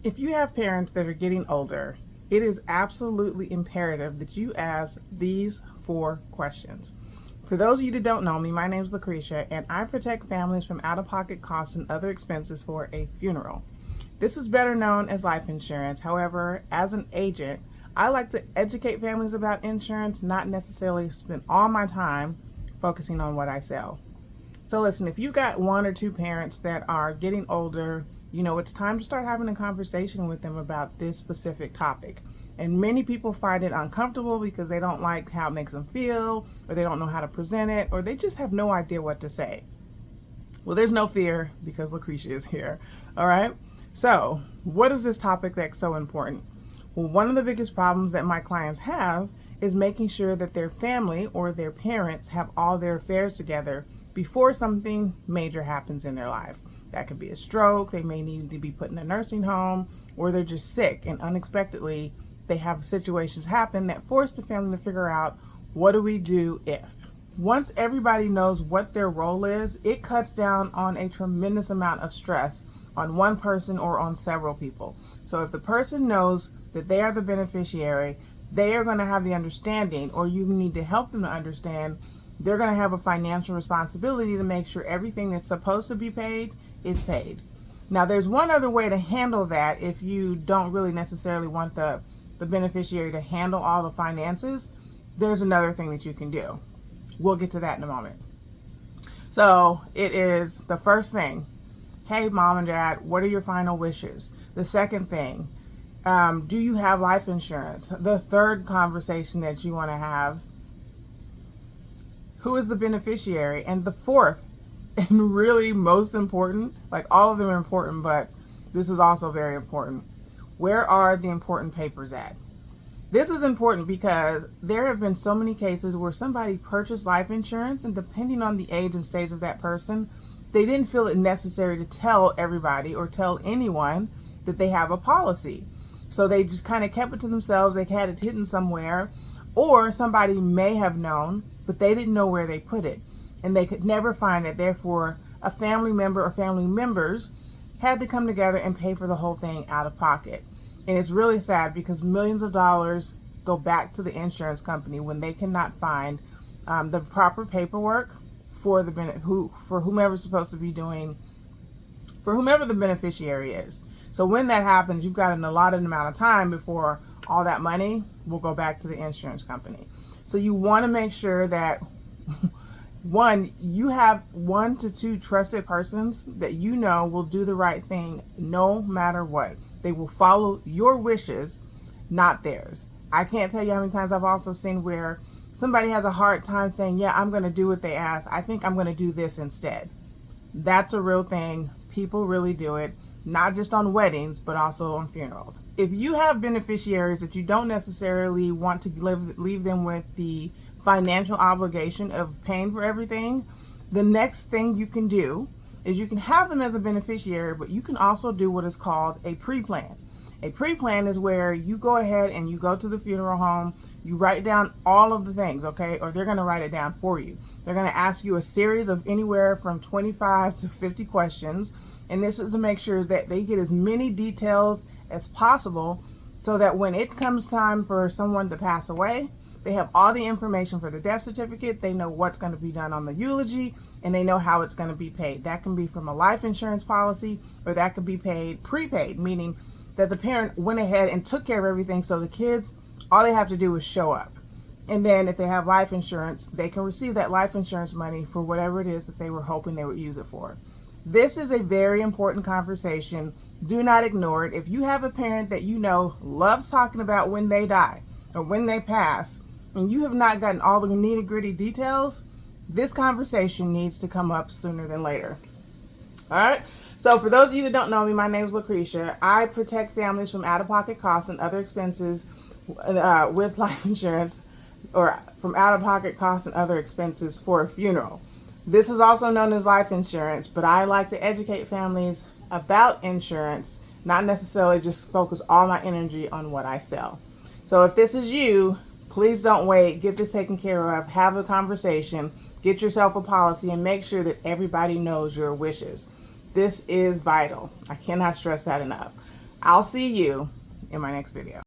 If you have parents that are getting older, it is absolutely imperative that you ask these 4 questions. For those of you that don't know me, my name is Lucretia, and I protect families from out-of-pocket costs and other expenses for a funeral. This is better known as life insurance. However, as an agent, I like to educate families about insurance, not necessarily spend all my time focusing on what I sell. So listen, if you got 1 or 2 parents that are getting older, it's time to start having a conversation with them about this specific topic. And many people find it uncomfortable because they don't like how it makes them feel, or they don't know how to present it, or they just have no idea what to say. Well, there's no fear because Lucretia is here. All right. So what is this topic that's so important? Well, one of the biggest problems that my clients have is making sure that their family or their parents have all their affairs together before something major happens in their life. That could be a stroke, they may need to be put in a nursing home, or they're just sick and unexpectedly they have situations happen that force the family to figure out, what do we do if? Once everybody knows what their role is, it cuts down on a tremendous amount of stress on one person or on several people. So if the person knows that they are the beneficiary, they are going to have the understanding, or you need to help them to understand, they're going to have a financial responsibility to make sure everything that's supposed to be paid is paid. Now, there's one other way to handle that if you don't really necessarily want the beneficiary to handle all the finances. There's another thing that you can do. We'll get to that in a moment. So it is the first thing, hey, mom and dad, what are your final wishes? The second thing, do you have life insurance? The third conversation that you want to have, who is the beneficiary? And the fourth, and really most important, like all of them are important, but this is also very important, where are the important papers at? This is important because there have been so many cases where somebody purchased life insurance, and depending on the age and stage of that person, they didn't feel it necessary to tell everybody or tell anyone that they have a policy. So they just kind of kept it to themselves. They had it hidden somewhere, or somebody may have known, but they didn't know where they put it, and they could never find it. Therefore, a family member or family members had to come together and pay for the whole thing out of pocket. And it's really sad because millions of dollars go back to the insurance company when they cannot find the proper paperwork for whomever's supposed to be doing, for whomever the beneficiary is. So when that happens, you've got an allotted amount of time before all that money will go back to the insurance company. So you want to make sure that one, you have 1 to 2 trusted persons that you know will do the right thing no matter what. They will follow your wishes, not theirs. I can't tell you how many times I've also seen where somebody has a hard time saying, yeah, I'm going to do what they ask. I think I'm going to do this instead. That's a real thing. People really do it, not just on weddings, but also on funerals. If you have beneficiaries that you don't necessarily want to leave them with the financial obligation of paying for everything, the next thing you can do is you can have them as a beneficiary, but you can also do what is called a pre-plan. A pre-plan is where you go ahead and you go to the funeral home, you write down all of the things, okay? Or they're going to write it down for you. They're going to ask you a series of anywhere from 25 to 50 questions, and this is to make sure that they get as many details as possible so that when it comes time for someone to pass away, they have all the information for the death certificate, they know what's going to be done on the eulogy, and they know how it's going to be paid. That can be from a life insurance policy, or that could be paid prepaid, meaning that the parent went ahead and took care of everything, so the kids, all they have to do is show up. And then if they have life insurance, they can receive that life insurance money for whatever it is that they were hoping they would use it for. This is a very important conversation. Do not ignore it. If you have a parent that you know loves talking about when they die or when they pass, and you have not gotten all the nitty-gritty details, this conversation needs to come up sooner than later. All right? So for those of you that don't know me, my name is Lucretia. I protect families from out-of-pocket costs and other expenses with life insurance, or from out-of-pocket costs and other expenses for a funeral. This is also known as life insurance, but I like to educate families about insurance, not necessarily just focus all my energy on what I sell. So if this is you, please don't wait. Get this taken care of. Have a conversation. Get yourself a policy and make sure that everybody knows your wishes. This is vital. I cannot stress that enough. I'll see you in my next video.